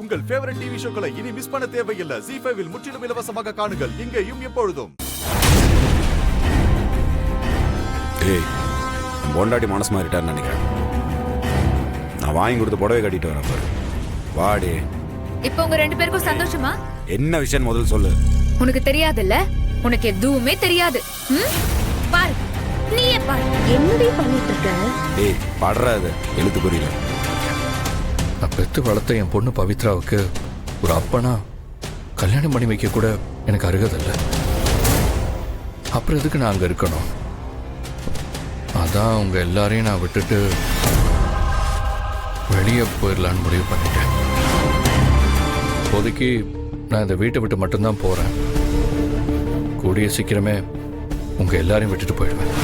உங்கள் favourite TV ஷோக்களை இனி miss பண்ண தேவையில்லை. ZEE5 இல் முற்றிலும் இலவசமாக காணுங்கள். இங்கேயும் எப்பொழுதும். பொண்டாட்டி மனசு மாறிட்டான்னு நினைக்கிறேன். நான் வாங்கி கொடுத்த புடவை கட்டிட்டு வரேன் பாரு. வாடி. இப்போ உங்க ரெண்டு பேருக்கும் சந்தோஷமா? என்ன விஷயம் முதல்ல சொல்லு. உனக்கு தெரியாதுல்ல? உனக்கு எதுவுமே தெரியாது. பாரு, நீயே பாரு. என்னடி பண்ணிட்டு இருக்க? படுறாது எழுத்து புரியல. நான் பெத்து வளர்த்த என் பொண்ணு பவித்ராவுக்கு ஒரு அப்பனா கல்யாணம் பண்ணி வைக்க கூட எனக்கு அருகதில்லை. அப்புறம் எதுக்கு நான் அங்க இருக்கணும்? அதான் உங்க எல்லாரையும் நான் விட்டுட்டு வெளியே போயிடலான்னு முடிவு பண்ணிட்டேன். இப்போதைக்கு நான் இந்த வீட்டை விட்டு மட்டும்தான் போறேன். கூடிய சீக்கிரமே உங்க எல்லாரையும் விட்டுட்டு போயிடுவேன்.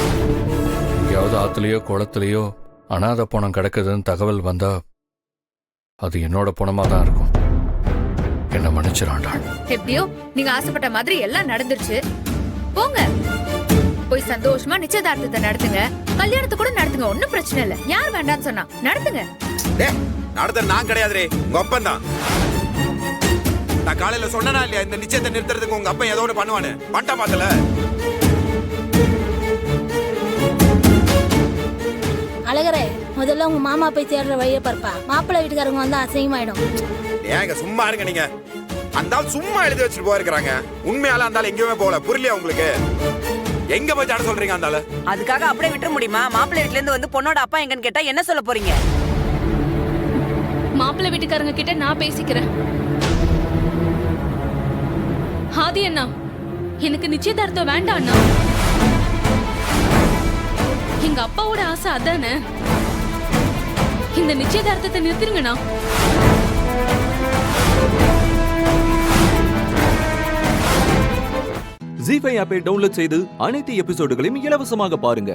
எங்கேயாவது ஆத்துலயோ குளத்துலயோ அனாதை பணம் கிடக்குதுன்னு தகவல் வந்தா அது என்னோட பணமா தான் இருக்கும். என்ன மன்னிச்சிடாண்டா. எப்படியோ நீங்க ஆசைப்பட்ட மாதிரி எல்லாம் நடந்துருச்சு. போங்க, போய் சந்தோஷமா நிச்சயதார்த்தத்தை நடத்துங்க. கல்யாணத்தை கூட நடத்துங்க, ஒன்னும் பிரச்சனை இல்ல. யார் வேண்டாம்னு சொன்னா நடத்துங்க. நடத்த நான் கிடையாதுரே, உங்க அப்பன் தான். நான் காலையில சொன்னா இல்லையா இந்த நிச்சயத்தை நிறுத்துறதுக்கு உங்க அப்பன் ஏதோ ஒன்று பண்ணுவானு. மாட்டா பாத்தல. அழகரே, முதல்ல உங்க மாமா போய் தேடுற வழியை பார்ப்பா. மாப்பிள்ளை வீட்டுக்காரங்க வந்தா அசிங்கமாயிடும். ஏங்க சும்மா இருங்க நீங்க. அந்த ஆள் சும்மா எழுதி வச்சுட்டு போயிருக்காங்க. உண்மையால அந்த ஆள் எங்கேயுமே போகல. புரியலையா உங்களுக்கு? எங்க போய் தேட சொல்றீங்க அந்த ஆளு? அதுக்காக அப்படியே விட்டுற முடியுமா? மாப்பிள்ளை வீட்டுல இருந்து வந்து பொண்ணோட அப்பா எங்கன்னு கேட்டா என்ன சொல்ல போறீங்க? மாப்பிள்ளை வீட்டுக்காரங்க கிட்ட நான் பேசிக்கிறேன். ஆதி அண்ணா, எனக்கு நிச்சயதார்த்தம் வேண்டாம் அண்ணா. எங்க அப்பாவோட ஆசை அதானே. இந்த நிச்சயதார்த்தத்தை நிறுத்திருங்கண்ணா. ZEE5 ஆப்பை டவுன்லோட் செய்து அனைத்து எபிசோடுகளையும் இலவசமாக பாருங்க.